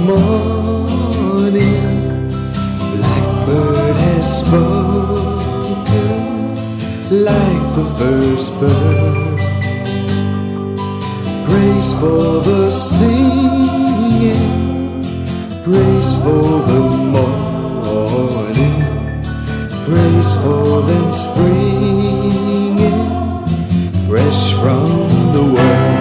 morning, blackbird has spoken like the first bird. Praise for the singing, praise for the morning, praise for them springing fresh from the world.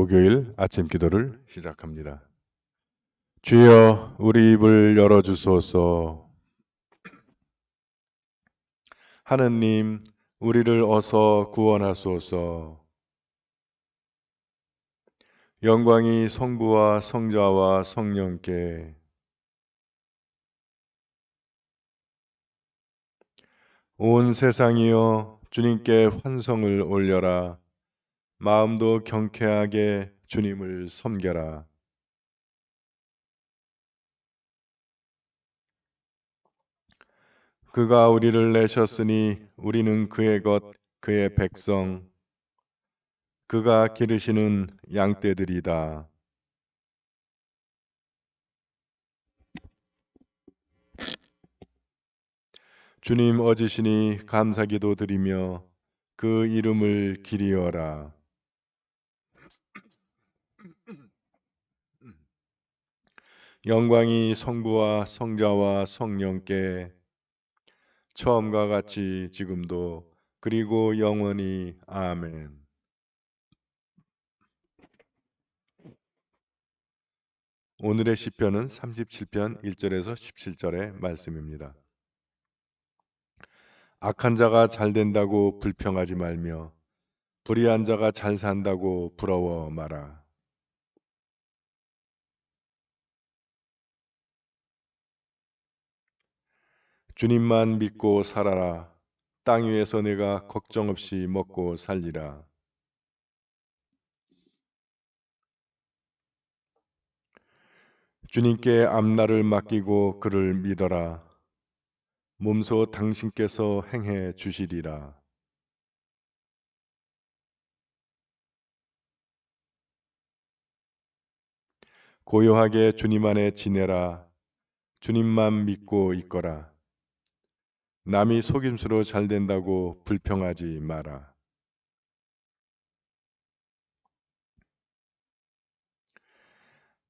목요일 아침 기도를 시작합니다. 주여, 우리 입을 열어주소서. 하느님, 우리를 어서 구원하소서. 영광이 성부와 성자와 성령께 온 세상이여 주님께 환성을 올려라. 마음도 경쾌하게 주님을 섬겨라. 그가 우리를 내셨으니 우리는 그의 것, 그의 백성, 그가 기르시는 양떼들이다. 주님 어지시니 감사기도 드리며 그 이름을 기리어라. 영광이 성부와 성자와 성령께 처음과 같이 지금도 그리고 영원히 아멘. 오늘의 시편은 37편 1절에서 17절의 말씀입니다. 악한 자가 잘 된다고 불평하지 말며 불의한 자가 잘 산다고 부러워 마라. 주님만 믿고 살아라. 땅 위에서 내가 걱정 없이 먹고 살리라. 주님께 앞날을 맡기고 그를 믿어라. 몸소 당신께서 행해 주시리라. 고요하게 주님 안에 지내라. 주님만 믿고 있거라. 남이 속임수로 잘 된다고 불평하지 마라.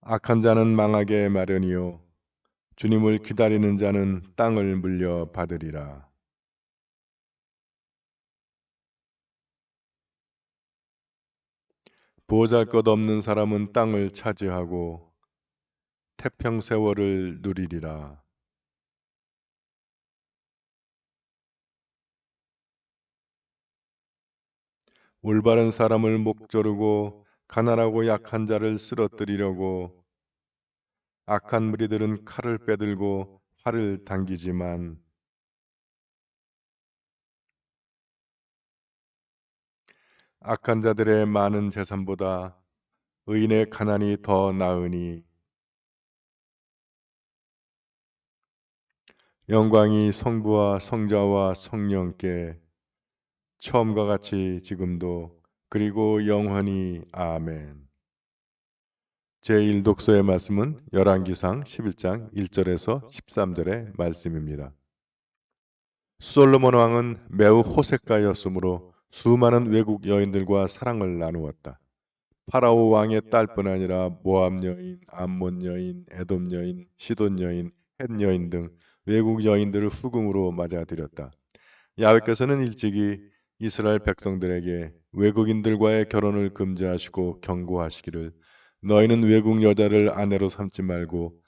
악한 자는 망하게 마련이요 주님을 기다리는 자는 땅을 물려받으리라. 보잘것없는 사람은 땅을 차지하고 태평세월을 누리리라. 올바른 사람을 목조르고 가난하고 약한 자를 쓰러뜨리려고 악한 무리들은 칼을 빼들고 활을 당기지만 악한 자들의 많은 재산보다 의인의 가난이 더 나으니 영광이 성부와 성자와 성령께 처음과 같이 지금도 그리고 영원히 아멘. 제1독서의 말씀은 열왕기상 11장 1절에서 13절의 말씀입니다. 솔로몬 왕은 매우 호색가였으므로 수많은 외국 여인들과 사랑을 나누었다. 파라오 왕의 딸뿐 아니라 모압 여인, 암몬 여인, 에돔 여인, 시돈 여인, 헷 여인 등 외국 여인들을 후궁으로 맞아들였다. 야훼께서는 일찍이 이스라엘 백성들에게 외국인들과의 결혼을 금지하시고 경고하시기를 너희는 외국 여자를 아내로 삼지 말고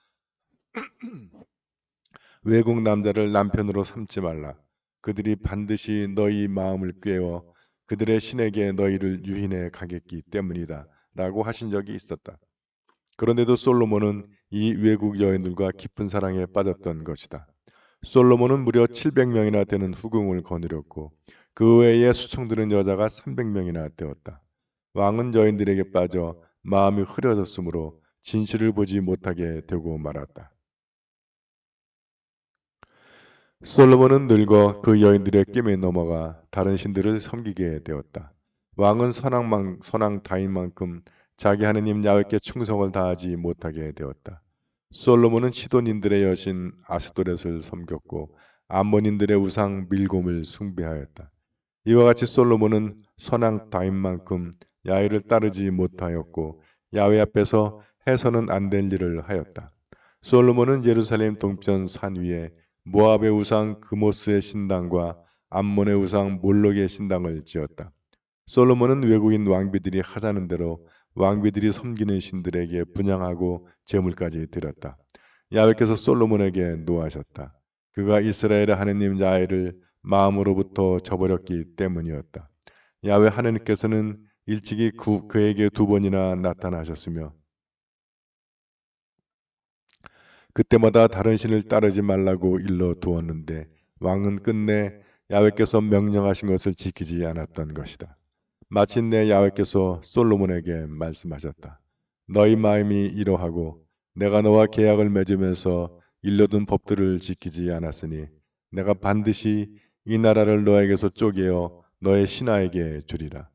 외국 남자를 남편으로 삼지 말라. 그들이 반드시 너희 마음을 꿰어 그들의 신에게 너희를 유인해 가겠기 때문이다. 라고 하신 적이 있었다. 그런데도 솔로몬은 이 외국 여인들과 깊은 사랑에 빠졌던 것이다. 솔로몬은 무려 700명이나 되는 후궁을 거느렸고 그 외에 수청드는 여자가 300명이나 되었다. 왕은 여인들에게 빠져 마음이 흐려졌으므로 진실을 보지 못하게 되고 말았다. 솔로몬은 늙어 그 여인들의 깸에 넘어가 다른 신들을 섬기게 되었다. 왕은 선왕 다윗만큼 자기 하느님 야훼께 충성을 다하지 못하게 되었다. 솔로몬은 시돈인들의 여신 아스도렛을 섬겼고 암몬인들의 우상 밀곰을 숭배하였다. 이와 같이 솔로몬은 선왕 다윗만큼 야훼를 따르지 못하였고 야훼 앞에서 해서는 안 될 일을 하였다. 솔로몬은 예루살렘 동편 산 위에 모압의 우상 그모스의 신당과 암몬의 우상 몰록의 신당을 지었다. 솔로몬은 외국인 왕비들이 하자는 대로 왕비들이 섬기는 신들에게 분향하고 제물까지 드렸다. 야훼께서 솔로몬에게 노하셨다. 그가 이스라엘의 하느님 야훼를 마음으로부터 저버렸기 때문이었다. 야훼 하느님께서는 일찍이 그에게 2번이나 나타나셨으며 그때마다 다른 신을 따르지 말라고 일러 두었는데 왕은 끝내 야훼께서 명령하신 것을 지키지 않았던 것이다. 마침내 야훼께서 솔로몬에게 말씀하셨다. 너희 마음이 이러하고 내가 너와 계약을 맺으면서 일러둔 법들을 지키지 않았으니 내가 반드시 이 나라를 너에게서 쪼개어 너의 신하에게 주리라.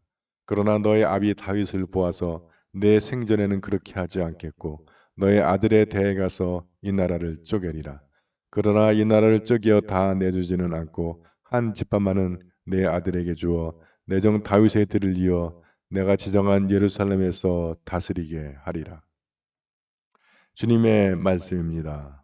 그러나 너의 아비 다윗을 보아서 내 생전에는 그렇게 하지 않겠고 너의 아들의 대에 가서 이 나라를 쪼개리라. 그러나 이 나라를 쪼개어 다 내주지는 않고 한 지파만은 내 아들에게 주어 내 종 다윗의 들을 이어 내가 지정한 예루살렘에서 다스리게 하리라. 주님의 말씀입니다.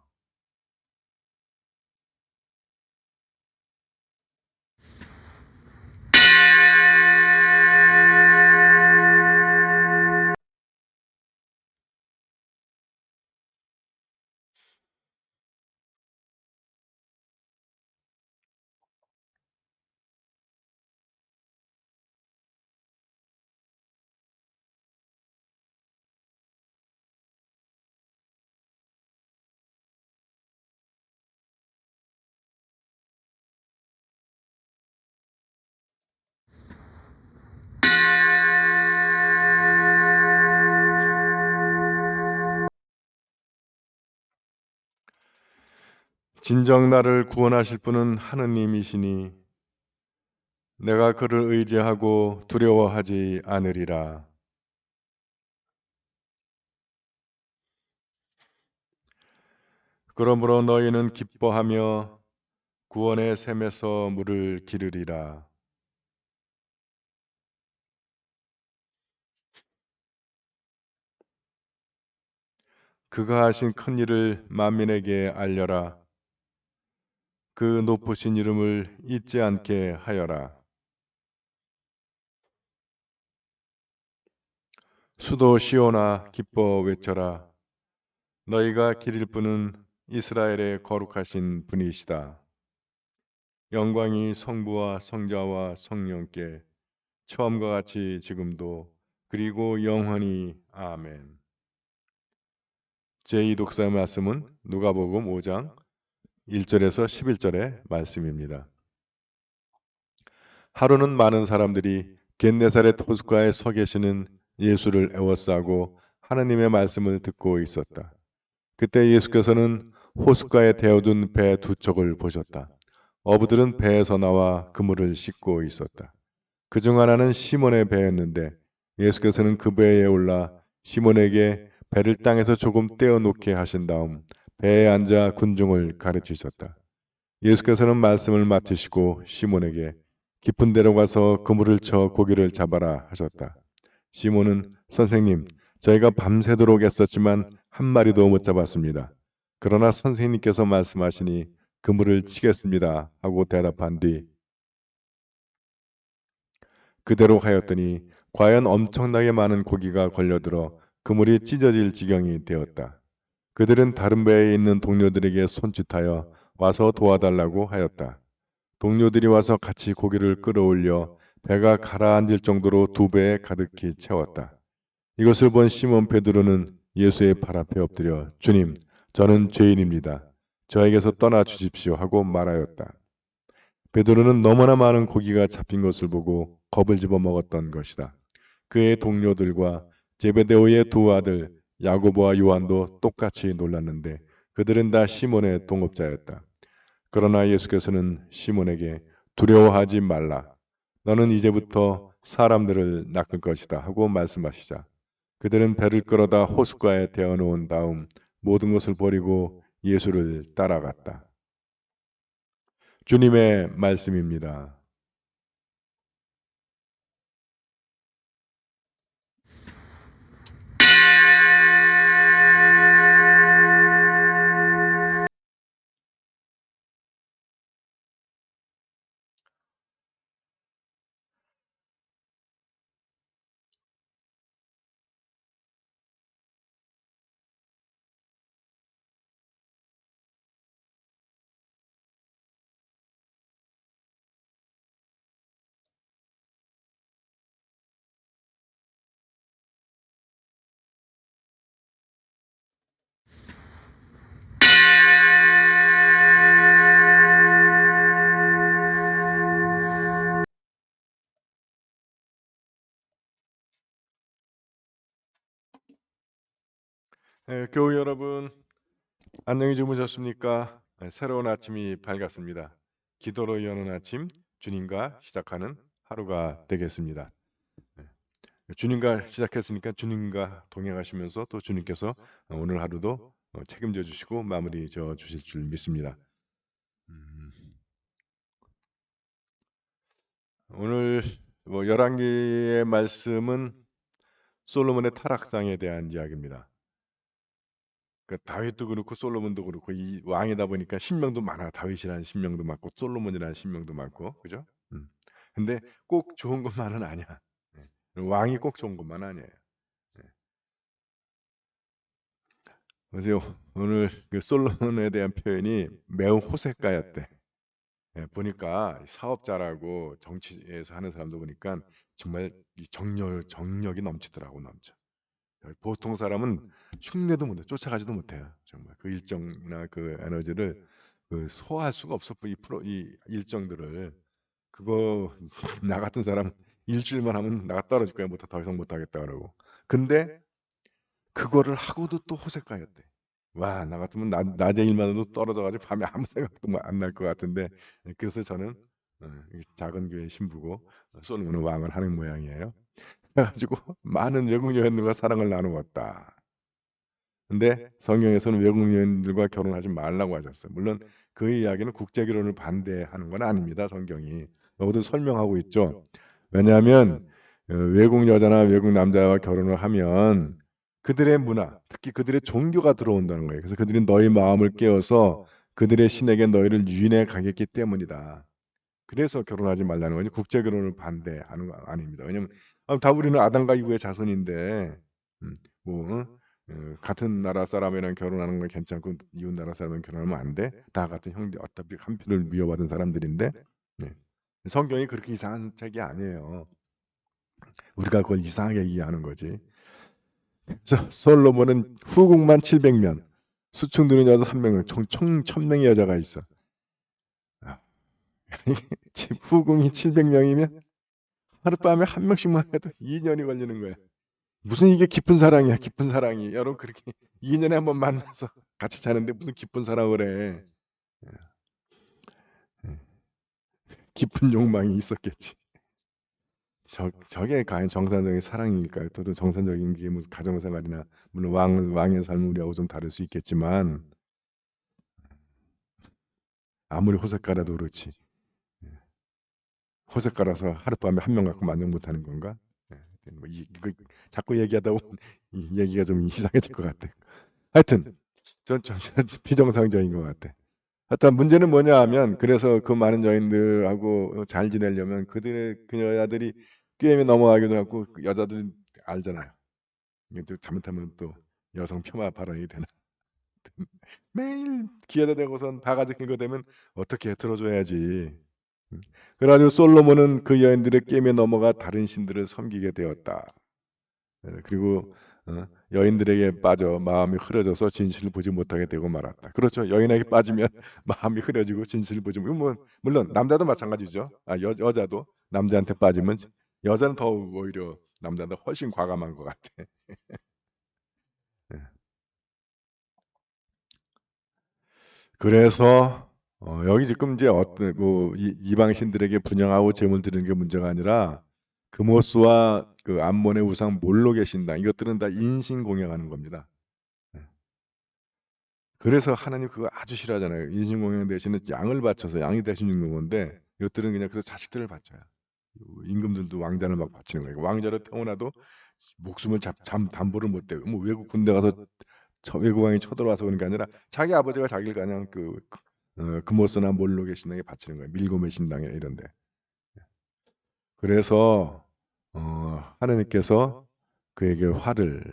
진정 나를 구원하실 분은 하느님이시니 내가 그를 의지하고 두려워하지 않으리라. 그러므로 너희는 기뻐하며 구원의 샘에서 물을 기르리라. 그가 하신 큰 일을 만민에게 알려라. 그 높으신 이름을 잊지 않게 하여라. 수도 시온아 기뻐 외쳐라. 너희가 기릴 분은 이스라엘의 거룩하신 분이시다. 영광이 성부와 성자와 성령께 처음과 같이 지금도 그리고 영원히 아멘. 제2 독사 말씀은 누가복음 5장 1절에서 11절의 말씀입니다. 하루는 많은 사람들이 겟네사렛 호숫가에 서 계시는 예수를 에워싸고 하나님의 말씀을 듣고 있었다. 그때 예수께서는 호숫가에 대어둔 배 2척을 보셨다. 어부들은 배에서 나와 그물을 씻고 있었다. 그중 하나는 시몬의 배였는데 예수께서는 그 배에 올라 시몬에게 배를 땅에서 조금 떼어놓게 하신 다음 배에 앉아 군중을 가르치셨다. 예수께서는 말씀을 마치시고 시몬에게 깊은 데로 가서 그물을 쳐 고기를 잡아라 하셨다. 시몬은 선생님, 저희가 밤새도록 애썼지만 한 마리도 못 잡았습니다. 그러나 선생님께서 말씀하시니 그물을 치겠습니다 하고 대답한 뒤 그대로 하였더니 과연 엄청나게 많은 고기가 걸려들어 그물이 찢어질 지경이 되었다. 그들은 다른 배에 있는 동료들에게 손짓하여 와서 도와달라고 하였다. 동료들이 와서 같이 고기를 끌어올려 배가 가라앉을 정도로 두 배에 가득히 채웠다. 이것을 본 시몬 베드로는 예수의 발 앞에 엎드려 주님, 저는 죄인입니다. 저에게서 떠나 주십시오 하고 말하였다. 베드로는 너무나 많은 고기가 잡힌 것을 보고 겁을 집어 먹었던 것이다. 그의 동료들과 제베데오의 두 아들 야고보와 요한도 똑같이 놀랐는데 그들은 다 시몬의 동업자였다. 그러나 예수께서는 시몬에게 두려워하지 말라. 너는 이제부터 사람들을 낚을 것이다 하고 말씀하시자 그들은 배를 끌어다 호숫가에 대어놓은 다음 모든 것을 버리고 예수를 따라갔다. 주님의 말씀입니다. 교우 여러분, 안녕히 주무셨습니까? 새로운 아침이 밝았습니다. 기도로 여는 아침, 주님과 시작하는 하루가 되겠습니다. 주님과 시작했으니까 주님과 동행하시면서 또 주님께서 오늘 하루도 책임져 주시고 마무리 져 주실 줄 믿습니다. 오늘 열왕기의 말씀은 솔로몬의 타락상에 대한 이야기입니다. 다윗도 그렇고 솔로몬도 그렇고 이 왕이다 보니까 신명도 많아. 다윗이라는 신명도 많고 솔로몬이라는 신명도 많고, 그죠? 근데 꼭 좋은 것만은 아니야. 왕이 꼭 좋은 것만 아니에요. 보세요. 오늘 그 솔로몬에 대한 표현이 매우 호색가였대. 보니까 사업자라고 정치에서 하는 사람도 보니까 정말 이 정력이 넘치더라고. 넘쳐. 보통 사람은 흉내도 못해, 쫓아가지도 못해요. 정말 그 일정이나 그 에너지를 소화할 수가 없어. 이 일정들을 그거 나 같은 사람 일주일만 하면 나가 떨어질 거야. 더 이상 못하겠다 그러고. 근데 그거를 하고도 또 호색가였대. 와, 나 같으면 낮에 일만 해도 떨어져가지고 밤에 아무 생각도 안 날 것 같은데 그래서 저는 이 작은 교회 신부고 솔로몬은 왕을 하는 모양이에요. 그래가지고 많은 외국 여인들과 사랑을 나누었다. 근데 성경에서는 외국 여인들과 결혼하지 말라고 하셨어요. 물론 그 이야기는 국제 결혼을 반대하는 건 아닙니다. 성경이 모두 설명하고 있죠. 왜냐하면 외국 여자나 외국 남자와 결혼을 하면 그들의 문화, 특히 그들의 종교가 들어온다는 거예요. 그래서 그들이 너희 마음을 깨워서 그들의 신에게 너희를 유인해 가겠기 때문이다. 그래서 결혼하지 말라는 거지 국제 결혼을 반대하는 거 아닙니다. 왜냐면 다 우리는 아담과 이브의 자손인데 뭐 같은 나라 사람이랑 결혼하는 건 괜찮고 이웃 나라 사람이랑 결혼하면 안 돼? 다 같은 형제 어차피 한 피를 미워받은 사람들인데 성경이 그렇게 이상한 책이 아니에요. 우리가 그걸 이상하게 이해하는 거지. 그래서 솔로몬은 후궁만 700명, 수충 두는 여자 300명, 총 1000명의 여자가 있어. 후궁이 700명이면 하룻밤에 한 명씩만 해도 2년이 걸리는 거야. 무슨 이게 깊은 사랑이야. 깊은 사랑이. 여러분 그렇게 2년에 한 번 만나서 같이 자는데 무슨 깊은 사랑을 해. 깊은 욕망이 있었겠지. 저게 과연 정상적인 사랑일까요? 또 정상적인 게 무슨 가정생활이나 물론 왕의 삶은 우리하고 좀 다를 수 있겠지만 아무리 호색가라도 그렇지. 호색가라서 하룻밤에 한 명 갖고 만족 못하는 건가? 뭐 이거 자꾸 얘기하다 보면 이 얘기가 좀 이상해질 것 같아. 하여튼 전 비정상적인 것 같아. 하여튼 문제는 뭐냐 하면 그래서 그 많은 여인들하고 잘 지내려면 그 여자들이 게임에 넘어가기도 하고 그 여자들이 알잖아요. 이게 또 잘못하면 또 여성 폄하 발언이 되나. 매일 귀에다 대고선 바가지 낀 거 되면 어떻게 들어줘야지. 음. 그래가지고 솔로몬은 그 여인들의 게임에 넘어가 다른 신들을 섬기게 되었다. 그리고 여인들에게 빠져 마음이 흐려져서 진실을 보지 못하게 되고 말았다. 그렇죠. 여인에게 빠지면 마음이 흐려지고 진실을 보지 못. 뭐 물론 남자도 마찬가지죠. 여자도 남자한테 빠지면 여자는 더 오히려 남자보다 훨씬 과감한 것 같아. 예. 그래서 여기 지금 이제 어떤 이방 신들에게 분양하고 제물 드리는 게 문제가 아니라 그모스와 그 암몬의 우상 몰록의 신당 이것들은 다 인신 공양하는 겁니다. 예. 그래서 하나님 그거 아주 싫어하잖아요. 인신 공양 대신에 양을 바쳐서 양이 대신 죽는 건데 이것들은 그냥 그래서 자식들을 바쳐요. 임금들도 왕자를 막 바치는 거예요. 왕자로 태어나도 목숨을 담보를 못 대요. 뭐 외국 군대 가서 외국 왕이 쳐들어와서 그런 게 아니라 자기 아버지가 자기를 그냥 그모스나 몰록의 신당에 바치는 거예요. 밀고메 신당에 이런데. 그래서 하나님께서 그에게 화를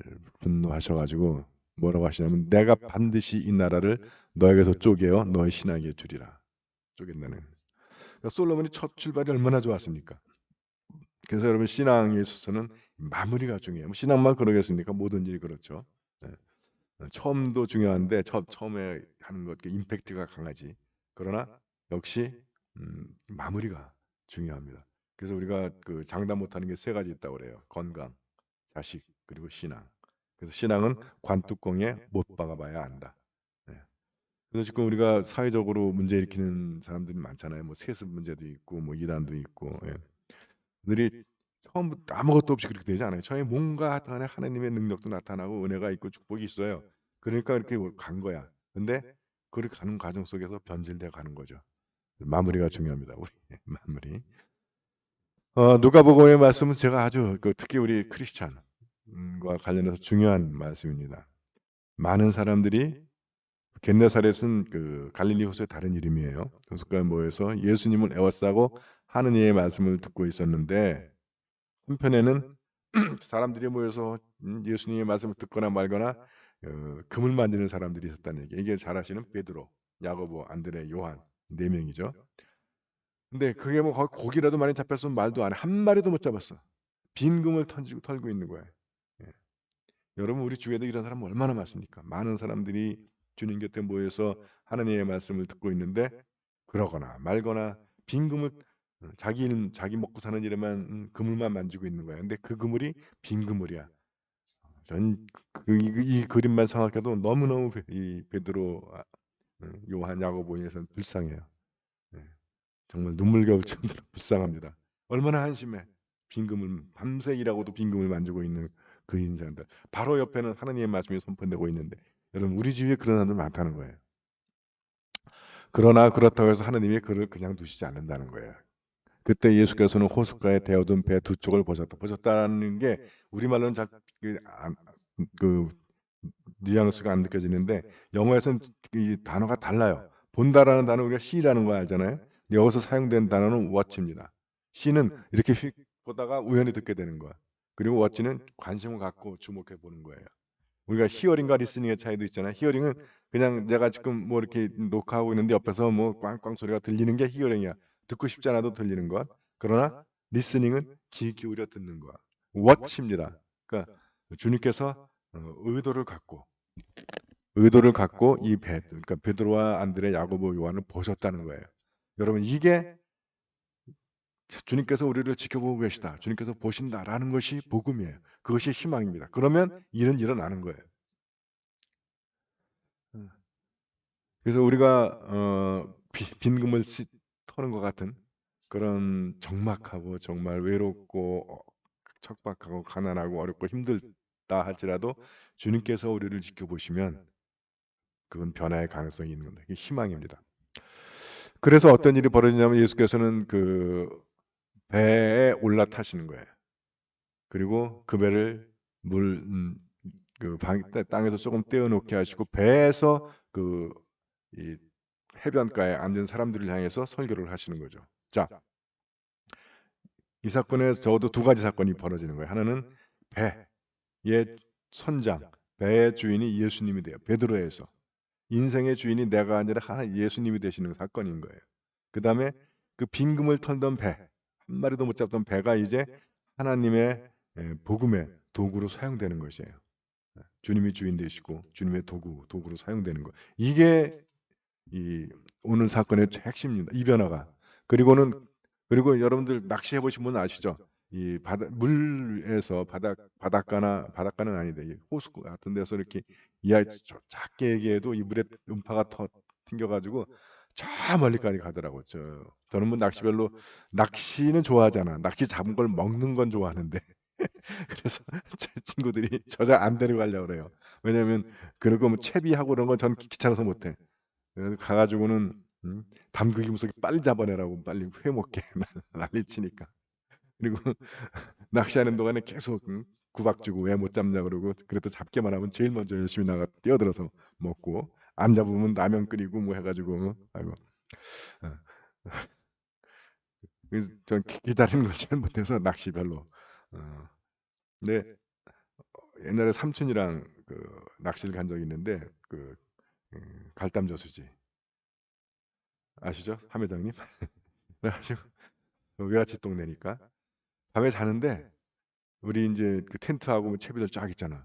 분노하셔가지고 뭐라고 하시냐면 내가 반드시 이 나라를 너에게서 쪼개어 너의 신하에게 주리라. 쪼갠다는. 그러니까 솔로몬이 첫 출발이 얼마나 좋았습니까? 그래서 여러분 신앙에 있어서는 마무리가 중요해요. 뭐 신앙만 그러겠습니까? 모든 일이 그렇죠. 예. 처음도 중요한데 처음에 하는 것 임팩트가 강하지. 그러나 역시 마무리가 중요합니다. 그래서 우리가 그 장담 못하는 게 세 가지 있다고 그래요. 건강, 자식, 그리고 신앙. 그래서 신앙은 관뚜껑에 못 박아봐야 안다. 예. 그래서 지금 우리가 사회적으로 문제 일으키는 사람들이 많잖아요. 뭐 세습 문제도 있고, 뭐 이단도 있고. 예. 그들이 처음부터 아무것도 없이 그렇게 되지 않아요. 처음에 뭔가 하여튼간에 하나님의 능력도 나타나고 은혜가 있고 축복이 있어요. 그러니까 이렇게 간 거야. 근데 그렇게 가는 과정 속에서 변질돼 가는 거죠. 마무리가 중요합니다. 우리 마무리. 누가복음의 말씀은 제가 아주 특히 우리 크리스찬과 관련해서 중요한 말씀입니다. 많은 사람들이 겟네사렛은 그 갈릴리 호수의 다른 이름이에요. 호숫가에 모여서 예수님을 에워싸고 하느님의 말씀을 듣고 있었는데 한편에는 사람들이 모여서 예수님의 말씀을 듣거나 말거나 금을 만지는 사람들이 있었다는 얘기. 이게 잘 아시는 베드로, 야고보, 안드레, 요한 4명이죠. 근데 그게 뭐 고기라도 많이 잡혔으면 말도 안 해. 한 마리도 못 잡았어. 빈 금을 털고 있는 거예요. 예. 여러분 우리 주위에도 이런 사람 얼마나 많습니까? 많은 사람들이 주님 곁에 모여서 하나님의 말씀을 듣고 있는데 그러거나 말거나 빈 금을 자기 먹고 사는 일에만 그물만 만지고 있는 거야. 근데 그 그물이 빈 그물이야. 이 그림만 생각해도 너무너무 이 베드로, 요한, 야고보에서는 불쌍해요. 네. 정말 눈물겨울 정도로 불쌍합니다. 얼마나 한심해. 빈금을 밤새 일하고도 빈금을 만지고 있는 그 인생들. 바로 옆에는 하나님의 말씀이 선포되고 있는데 여러분 우리 주위에 그런 사람들 많다는 거예요. 그러나 그렇다고 해서 하나님이 그를 그냥 두시지 않는다는 거예요. 그때 예수께서는 호숫가에 데워둔 배 두 쪽을 보셨다. 보셨다는 게 우리말로는 잘 그 뉘앙스가 안 느껴지는데 영어에서는 이 단어가 달라요. 본다라는 단어 우리가 see라는 거 알잖아요. 여기서 사용된 단어는 watch입니다. see는 이렇게 휙 보다가 우연히 듣게 되는 거야. 그리고 watch는 관심을 갖고 주목해 보는 거예요. 우리가 히어링과 리스닝의 차이도 있잖아요. 히어링은 그냥 내가 지금 뭐 이렇게 녹화하고 있는데 옆에서 뭐 꽝꽝 소리가 들리는 게 히어링이야. 듣고 싶지 않아도 들리는 것. 그러나 리스닝은 귀 기울여 듣는 거야. watch입니다. 그러니까 주님께서 의도를 갖고 이 그러니까 베드로와 안드레, 야고보, 요한을 보셨다는 거예요. 여러분 이게 주님께서 우리를 지켜보고 계시다. 주님께서 보신다라는 것이 복음이에요. 그것이 희망입니다. 그러면 일은 일어나는 거예요. 그래서 우리가 빈 금을 터는 것 같은 그런 적막하고 정말 외롭고 척박하고 가난하고 어렵고 힘들다 할지라도 주님께서 우리를 지켜보시면 그건 변화의 가능성이 있는 겁니다. 이게 희망입니다. 그래서 어떤 일이 벌어지냐면 예수께서는 그 배에 올라타시는 거예요. 그리고 그 배를 땅에서 조금 떼어놓게 하시고 배에서 이 해변가에 앉은 사람들을 향해서 설교를 하시는 거죠. 자, 이 사건에 적어도 두 가지 사건이 벌어지는 거예요. 하나는 배에 선장, 배의 주인이 예수님이 돼요. 베드로에서. 인생의 주인이 내가 아니라 하나 예수님이 되시는 사건인 거예요. 그다음에 그 빈금을 털던 배, 한 마리도 못 잡던 배가 이제 하나님의 복음의 도구로 사용되는 것이에요. 주님이 주인 되시고 주님의 도구로 사용되는 거. 이게 이 오늘 사건의 핵심입니다. 이 변화가. 그리고 여러분들 낚시해 보신 분 아시죠? 이 바다 물에서 바닷가는 아닌데 이 호수 같은 데서 이렇게 작게 얘기해도 이 물에 음파가 튕겨 가지고 저 멀리까지 가더라고요. 저는 뭐 낚시는 좋아하잖아. 낚시 잡은 걸 먹는 건 좋아하는데 그래서 제 친구들이 저 잘 안 데려가려고 그래요. 왜냐면 그런 뭐 채비하고 그런 건 전 귀찮아서 못 해. 그래서 가 가지고는 담그기 무섭게 빨리 잡아내라고 빨리 회 먹게 난리치니까. 그리고 낚시하는 동안에 계속 구박 주고 왜 못 잡냐 그러고 그래도 잡기만 하면 제일 먼저 열심히 나가 뛰어들어서 먹고 안 잡으면 라면 끓이고 뭐 해 가지고 아이고. 어. 그래서 전 기다리는 걸 잘 못해서 낚시 별로. 어. 근데 옛날에 삼촌이랑 낚시를 간 적이 있는데 갈담저수지 아시죠? 함 회장님? 그래 가지고 외갓집 동네니까 밤에 자는데 우리 인제 그 텐트하고 뭐 채비들 쫙 있잖아.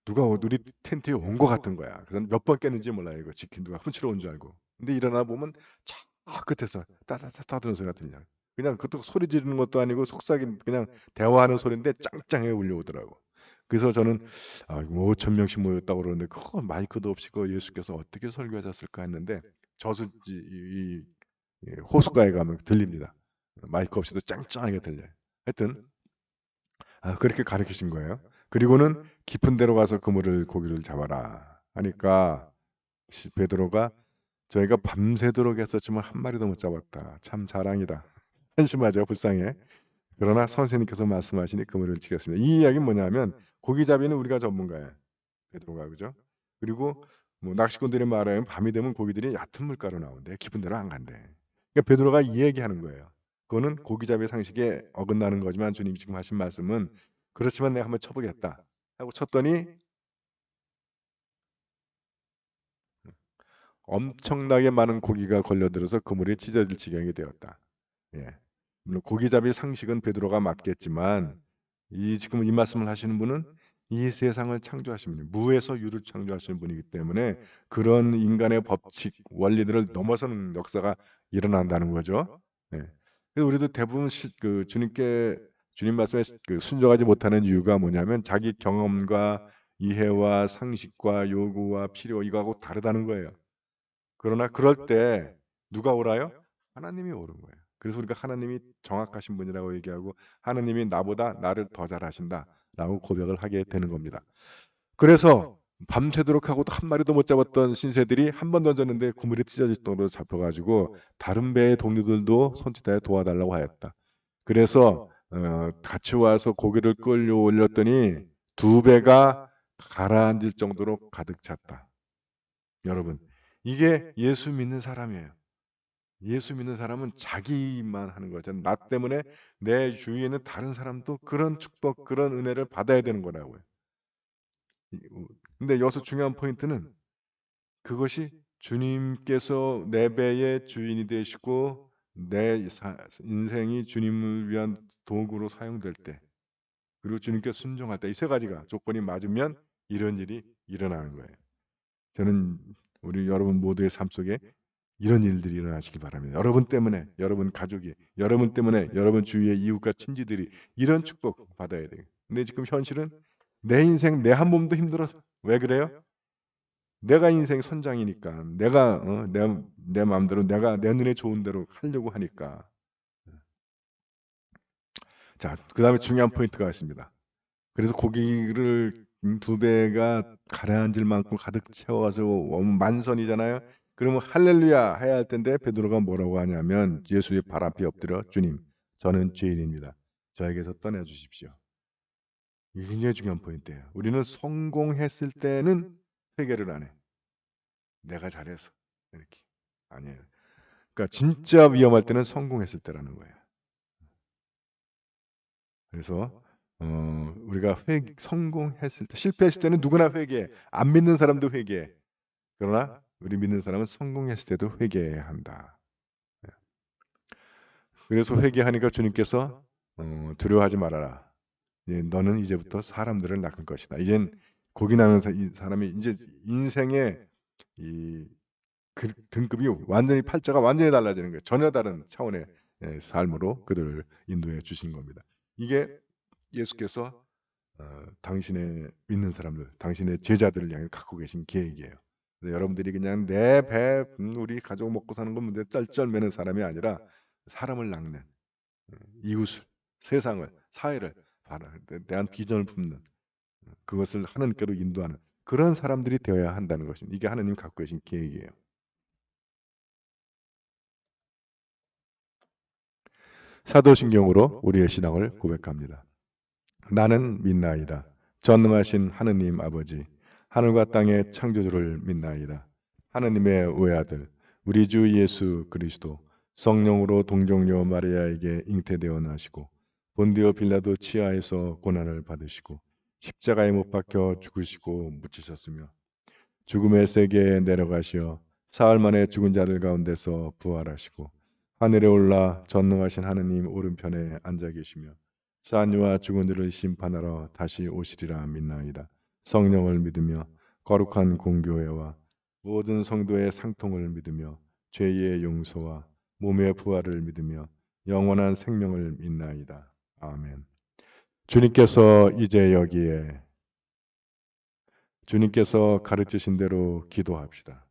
누가 우리 텐트에 온 것 같은 거야. 그래서 몇 번 깼는지 몰라요. 이거 누가 훔치러 온 줄 알고. 근데 일어나 보면 저 끝에서 따다다다 하는 소리가 들려. 그냥 그것도 소리 지르는 것도 아니고 속삭임 그냥 대화하는 소리인데 짱짱하게 울려오더라고. 그래서 저는 '아 이거 뭐 5천 명씩 모였다고 그러는데 그거 마이크도 없이 예수께서 어떻게 설교하셨을까.' 했는데 저수지 호숫가에 가면 들립니다. 마이크 없이도 짱짱하게 들려요. 하여튼 그렇게 가르치신 거예요. 그리고는 "깊은 데로 가서 고기를 잡아라." 하니까 베드로가 "저희가 밤새도록 했었지만 한 마리도 못 잡았다. 참 자랑이다." 한심하죠. 불쌍해. 그러나 선생님께서 말씀하시니 그물을 치겠습니다. 이 이야기는 뭐냐면 고기잡이는 우리가 전문가예요. 베드로가 그죠? 그리고 뭐 낚시꾼들이 말하면 밤이 되면 고기들이 얕은 물가로 나온대. 깊은 데로 안 간대. 그러니까 베드로가 이 얘기하는 거예요. 그거는 고기잡이 상식에 어긋나는 거지만 주님이 지금 하신 말씀은 "그렇지만 내가 한번 쳐 보겠다." 하고 쳤더니 엄청나게 많은 고기가 걸려들어서 그물이 찢어질 지경이 되었다. 예. 물론 고기잡이 상식은 베드로가 맞겠지만 지금 이 말씀을 하시는 분은 이 세상을 창조하신 분이에요. 무에서 유를 창조하신 분이기 때문에 그런 인간의 법칙, 원리들을 넘어서는 역사가 일어난다는 거죠. 예. 그래서 우리도 대부분 주님 말씀에 순종하지 못하는 이유가 뭐냐면 자기 경험과 이해와 상식과 요구와 필요 이거하고 다르다는 거예요. 그러나 그럴 때 누가 옳아요? 하나님이 옳은 거예요. 그래서 우리가 하나님이 정확하신 분이라고 얘기하고 하나님이 나보다 나를 더 잘하신다라고 고백을 하게 되는 겁니다. 그래서 밤새도록 하고도 한 마리도 못 잡았던 신세들이 한 번 던졌는데 그물이 찢어질 정도로 잡혀 가지고 다른 배의 동료들도 손짓하여 도와달라고 하였다. 그래서 같이 와서 고기를 끌려 올렸더니 두 배가 가라앉을 정도로 가득 찼다. 여러분 이게 예수 믿는 사람이에요. 예수 믿는 사람은 자기만 하는 거죠. 나 때문에 내 주위에 있는 다른 사람도 그런 축복, 그런 은혜를 받아야 되는 거라고요. 근데 여기서 중요한 포인트는 그것이 주님께서 내 배의 주인이 되시고 내 인생이 주님을 위한 도구로 사용될 때 그리고 주님께 순종할 때 이 세 가지가 조건이 맞으면 이런 일이 일어나는 거예요. 저는 우리 여러분 모두의 삶 속에 이런 일들이 일어나시기 바랍니다. 여러분 때문에, 여러분 가족이, 여러분 때문에 여러분 주위의 이웃과 친지들이 이런 축복 받아야 돼요. 근데 지금 현실은 내 인생 내 한 몸도 힘들어서 왜 그래요? 내가 인생 선장이니까 내가 내 마음대로 내가 내 눈에 좋은 대로 하려고 하니까. 자, 그다음에 중요한 포인트가 있습니다. 그래서 고기를 두 배가 가라앉을 만큼 가득 채워 가지고 만선이잖아요. 그러면 할렐루야 해야 할 텐데 베드로가 뭐라고 하냐면 예수의 발 앞에 엎드려 "주님, 저는 죄인입니다. 저에게서 떠나 주십시오." 이게 굉장히 중요한 포인트예요. 우리는 성공했을 때는 회개를 안 해. 내가 잘해서 이렇게. 아니에요. 그러니까 진짜 위험할 때는 성공했을 때라는 거예요. 그래서 우리가 성공했을 때, 실패했을 때는 누구나 회개해. 안 믿는 사람도 회개해. 그러나 우리 믿는 사람은 성공했을 때도 회개해야 한다. 그래서 회개하니까 주님께서 두려워하지 말아라. 너는 이제부터 사람들을 낚을 것이다. 이젠 고기 나는 이 사람이 이제 인생의 이 등급이 완전히 팔자가 완전히 달라지는 거예요. 전혀 다른 차원의 삶으로 그들을 인도해 주신 겁니다. 이게 예수께서 당신의 믿는 사람들, 당신의 제자들을 향해 갖고 계신 계획이에요. 여러분들이 그냥 내 배, 우리 가족 먹고 사는 건 문제 쩔쩔매는 사람이 아니라 사람을 낚는, 이웃을, 세상을, 사회를 대한 비전을 품는, 그것을 하나님께로 인도하는 그런 사람들이 되어야 한다는 것입니다. 이게 하나님 갖고 계신 계획이에요. 사도신경으로 우리의 신앙을 고백합니다. 나는 믿나이다. 전능하신 하느님 아버지, 하늘과 땅의 창조주를 믿나이다. 하느님의 외아들, 우리 주 예수 그리스도, 성령으로 동정녀 마리아에게 잉태되어 나시고 본디오 빌라도 치하에서 고난을 받으시고 십자가에 못 박혀 죽으시고 묻히셨으며 죽음의 세계에 내려가시어 사흘 만에 죽은 자들 가운데서 부활하시고 하늘에 올라 전능하신 하느님 오른편에 앉아 계시며 산 이와 죽은 이를 심판하러 다시 오시리라 믿나이다. 성령을 믿으며 거룩한 공교회와 모든 성도의 상통을 믿으며 죄의 용서와 몸의 부활을 믿으며 영원한 생명을 믿나이다. 아멘. 주님께서 이제 여기에 주님께서 가르치신 대로 기도합시다.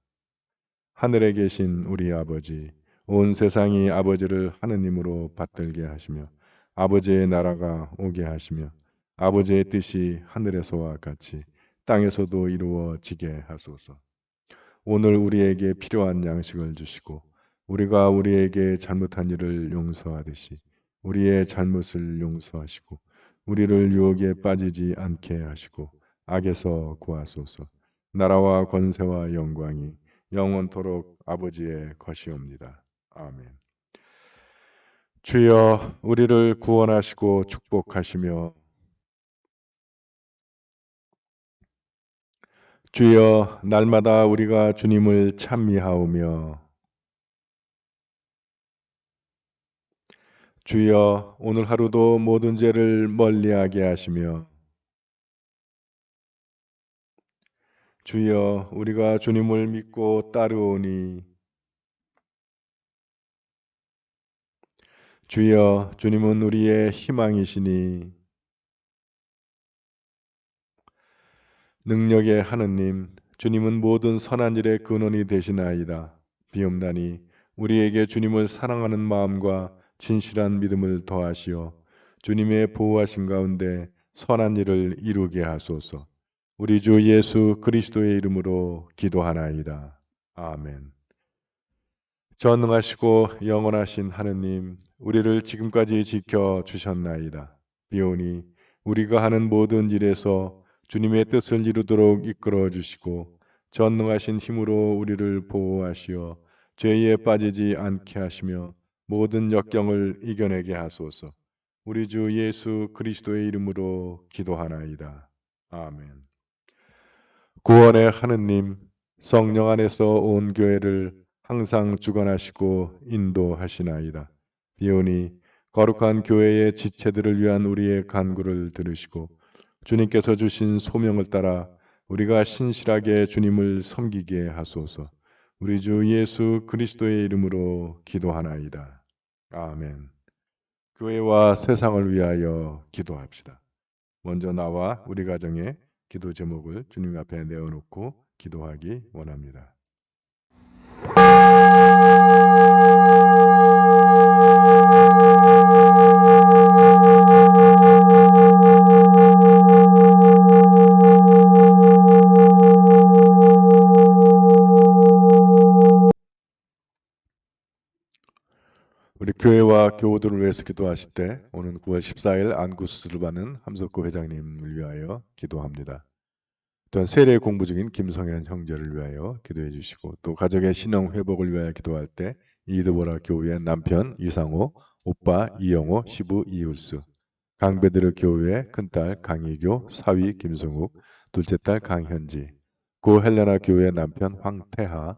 하늘에 계신 우리 아버지, 온 세상이 아버지를 하느님으로 받들게 하시며 아버지의 나라가 오게 하시며 아버지의 뜻이 하늘에서와 같이 땅에서도 이루어지게 하소서. 오늘 우리에게 필요한 양식을 주시고 우리가 우리에게 잘못한 일을 용서하듯이 우리의 잘못을 용서하시고 우리를 유혹에 빠지지 않게 하시고 악에서 구하소서. 나라와 권세와 영광이 영원토록 아버지의 것이옵니다. 아멘. 주여 우리를 구원하시고 축복하시며 주여 날마다 우리가 주님을 찬미하오며 주여 오늘 하루도 모든 죄를 멀리하게 하시며 주여 우리가 주님을 믿고 따르오니 주여 주님은 우리의 희망이시니 능력의 하느님 주님은 모든 선한 일의 근원이 되시나이다. 비옵나니 우리에게 주님을 사랑하는 마음과 진실한 믿음을 더하시어 주님의 보호하신 가운데 선한 일을 이루게 하소서. 우리 주 예수 그리스도의 이름으로 기도하나이다. 아멘. 전능하시고 영원하신 하느님, 우리를 지금까지 지켜 주셨나이다. 비오니 우리가 하는 모든 일에서 주님의 뜻을 이루도록 이끌어 주시고 전능하신 힘으로 우리를 보호하시어 죄에 빠지지 않게 하시며 모든 역경을 이겨내게 하소서. 우리 주 예수 그리스도의 이름으로 기도하나이다. 아멘. 구원의 하느님, 성령 안에서 온 교회를 항상 주관하시고 인도하시나이다. 비오니 거룩한 교회의 지체들을 위한 우리의 간구를 들으시고 주님께서 주신 소명을 따라 우리가 신실하게 주님을 섬기게 하소서. 우리 주 예수 그리스도의 이름으로 기도하나이다. 아멘. 교회와 세상을 위하여 기도합시다. 먼저 나와 우리 가정의 기도 제목을 주님 앞에 내어놓고 기도하기 원합니다. 우리 교회와 교우들을 위해서 기도하실 때 오는 9월 14일 안구 수술을 받는 함석구 회장님을 위하여 기도합니다. 또한 세례 공부 중인 김성현 형제를 위하여 기도해 주시고 또 가족의 신앙 회복을 위하여 기도할 때 이드보라 교우의 남편 이상호, 오빠 이영호, 시부 이울수, 강베드로 교우의 큰딸 강희교, 사위 김승욱, 둘째 딸 강현지, 고 헬레나 교우의 남편 황태하,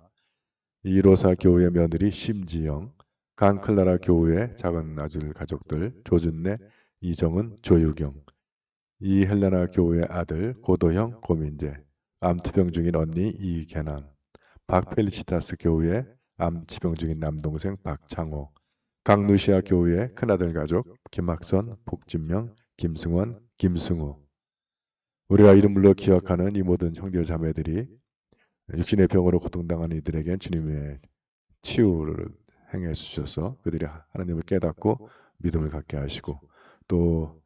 이로사 교우의 며느리 심지영, 강클라라 교우의 작은 아들 가족들 조준래, 이정은, 조유경, 이 헬레나 교우의 아들 고도형, 고민재, 암투병 중인 언니 이계남, 박펠리시타스 교우의 암치병 중인 남동생 박창호, 강루시아 교우의 큰아들 가족 김학선, 복진명, 김승원, 김승우. 우리가 이름으로 기억하는 이 모든 형제 자매들이 육신의 병으로 고통당하는 이들에겐 주님의 치유를 행해 주셔서 그들이 하나님을 깨닫고 믿음을 갖게 하시고, 또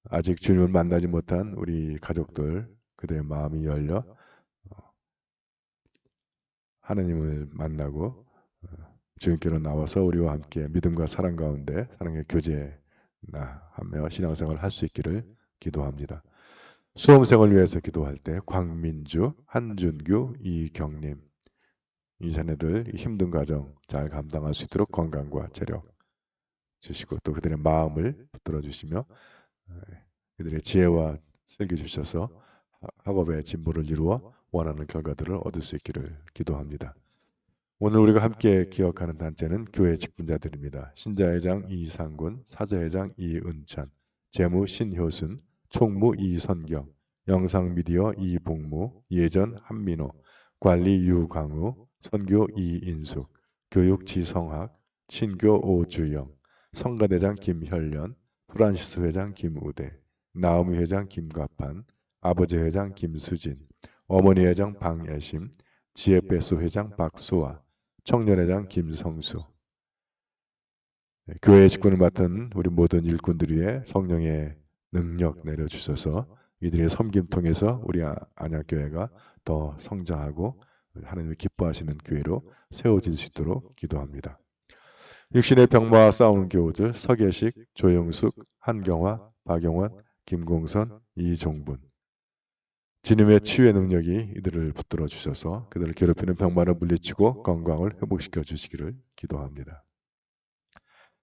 아직 주님을 만나지 못한 우리 가족들 그들의 마음이 열려 하나님을 만나고 주님께로 나와서 우리와 함께 믿음과 사랑 가운데 사랑의 교제하며 신앙생활을 할 수 있기를 기도합니다. 수험생을 위해서 기도할 때 광민주, 한준규, 이경림, 이 자녀들 힘든 과정 잘 감당할 수 있도록 건강과 체력 주시고, 또 그들의 마음을 붙들어 주시며 그들의 지혜와 슬기 주셔서 학업의 진보를 이루어 원하는 결과들을 얻을 수 있기를 기도합니다. 오늘 우리가 함께 기억하는 단체는 교회 직분자들입니다. 신자회장 이상군, 사저회장 이은찬, 재무 신효순, 총무 이선경, 영상미디어 이복무, 예전 한민호, 관리 유광우, 선교 이인숙, 교육 지성학, 친교 오주영, 성가대장 김혈련, 프란시스 회장 김우대, 나오미 회장 김가판, 아버지 회장 김수진, 어머니 회장 방예심, 지혜배수 회장 박수아, 청년회장 김성수. 교회 직분을 맡은 우리 모든 일꾼들 위에 성령의 능력 내려주셔서 이들의 섬김 통해서 우리 안약교회가 더 성장하고 하나님을 기뻐하시는 교회로 세워질 수 있도록 기도합니다. 육신의 병마와 싸우는 교우들 서계식, 조영숙, 한경화, 박영원, 김공선, 이종분. 주님의 치유의 능력이 이들을 붙들어 주셔서 그들을 괴롭히는 병만을 물리치고 건강을 회복시켜 주시기를 기도합니다.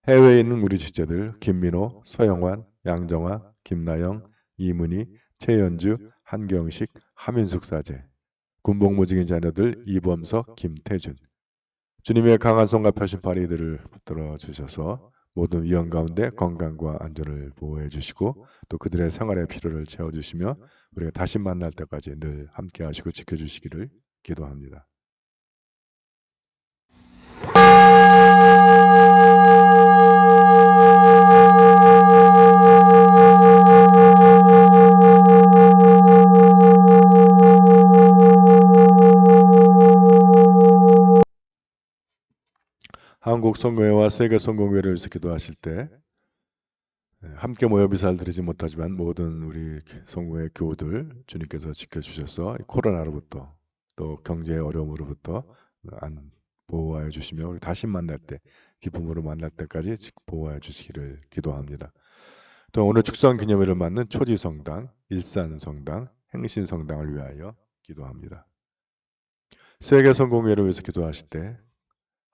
해외에 있는 우리 지체들 김민호, 서영환, 양정화, 김나영, 이문희, 최연주, 한경식, 하민숙 사제, 군복무직인 자녀들 이범석, 김태준. 주님의 강한 손과 펴신 팔이 이들을 붙들어 주셔서 모든 위험 가운데 건강과 안전을 보호해 주시고, 또 그들의 생활의 필요를 채워주시며 우리가 다시 만날 때까지 늘 함께 하시고 지켜주시기를 기도합니다. 한국 성공회와 세계 성공회를 위해서 기도하실 때 함께 모여 미사를 드리지 못하지만 모든 우리 성공회 교우들 주님께서 지켜주셔서 코로나로부터 또 경제의 어려움으로부터 보호하여 주시며 우리 다시 만날 때 기쁨으로 만날 때까지 보호하여 주시기를 기도합니다. 또 오늘 축성 기념일을 맞는 초지성당, 일산성당, 행신성당을 위하여 기도합니다. 세계 성공회를 위해서 기도하실 때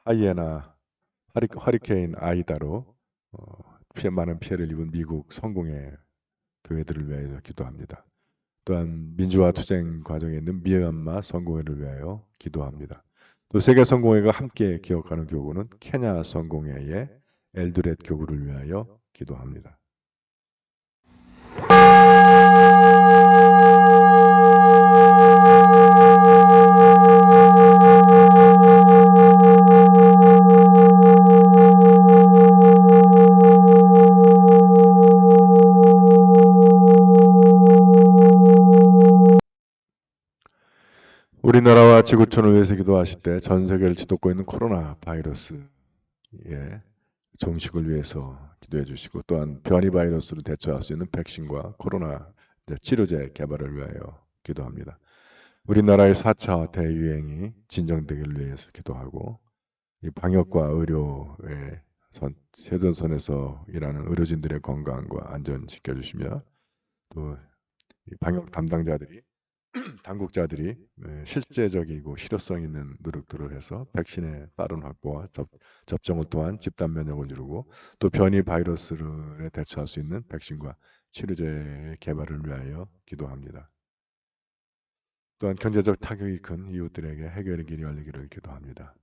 하이에나 허리케인 아이다로 많은 피해를 입은 미국 성공회 교회들을 위하여 기도합니다. 또한 민주화 투쟁 과정에 있는 미얀마 성공회를 위하여 기도합니다. 또 세계 성공회가 함께 기억하는 교구는 케냐 성공회의 엘두렛 교구를 위하여 기도합니다. 우리나라와 지구촌을 위해서 기도하실 때 전 세계를 지도고 있는 코로나 바이러스의 종식을 위해서 기도해 주시고, 또한 변이 바이러스를 대처할 수 있는 백신과 코로나 치료제 개발을 위하여 기도합니다. 우리나라의 4차 대유행이 진정되기를 위해서 기도하고, 이 방역과 의료의 최전선에서 일하는 의료진들의 건강과 안전 지켜주시며, 또 이 방역 담당자들이 당국자들이 실제적이고 실효성 있는 노력들을 해서 백신의 빠른 확보와 접종을 통한 집단 면역을 이루고 또 변이 바이러스를 대처할 수 있는 백신과 치료제 개발을 위하여 기도합니다. 또한 경제적 타격이 큰 이웃들에게 해결의 길이 열리기를 기도합니다.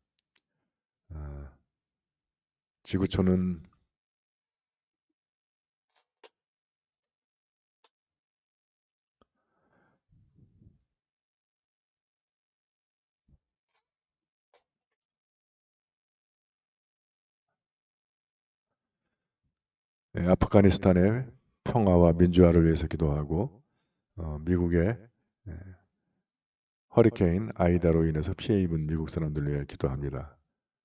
지구촌은 아프가니스탄의 평화와 민주화를 위해서 기도하고 미국의 예, 허리케인 아이다로 인해서 피해 입은 미국 사람들을 위해 기도합니다.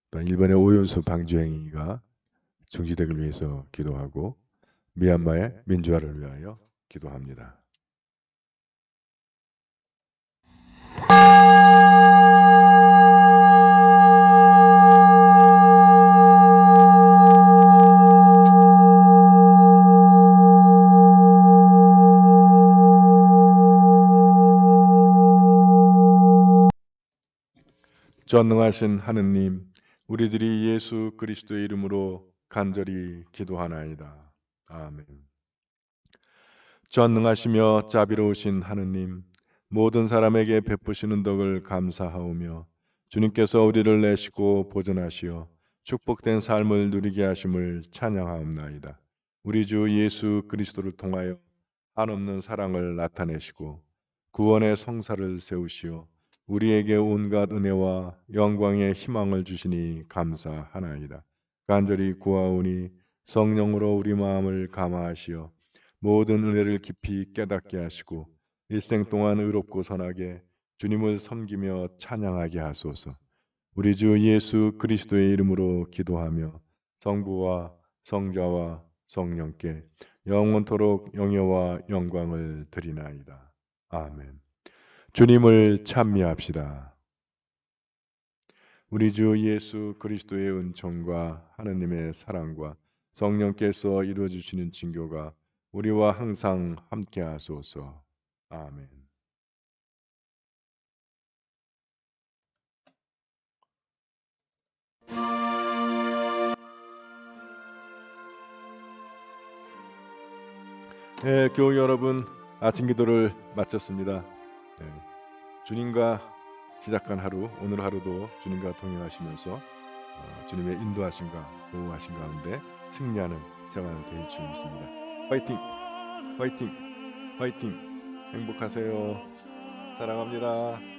또한 일본의 오염수 방류 행위가 중지되기 위해서 기도하고 미얀마의 민주화를 위하여 기도합니다. 전능하신 하느님, 우리들이 예수 그리스도의 이름으로 간절히 기도하나이다. 아멘. 전능하시며 자비로우신 하느님, 모든 사람에게 베푸시는 덕을 감사하오며 주님께서 우리를 내시고 보존하시어 축복된 삶을 누리게 하심을 찬양하옵나이다. 우리 주 예수 그리스도를 통하여 한없는 사랑을 나타내시고 구원의 성사를 세우시어 우리에게 온갖 은혜와 영광의 희망을 주시니 감사하나이다. 간절히 구하오니 성령으로 우리 마음을 감화하시어 모든 은혜를 깊이 깨닫게 하시고 일생 동안 의롭고 선하게 주님을 섬기며 찬양하게 하소서. 우리 주 예수 그리스도의 이름으로 기도하며 성부와 성자와 성령께 영원토록 영예와 영광을 드리나이다. 아멘. 주님을 찬미합시다. 우리 주 예수 그리스도의 은총과 하느님의 사랑과 성령께서 이루어 주시는 징교가 우리와 항상 함께 하소서. 아멘. 교우 여러분, 아침 기도를 마쳤습니다. 주님과 시작한 하루, 오늘 하루도 주님과 동행하시면서 주님의 인도하심과 보호하심 가운데 승리하는 생활 될 줄 믿습니다. 화이팅! 화이팅! 화이팅! 행복하세요. 사랑합니다.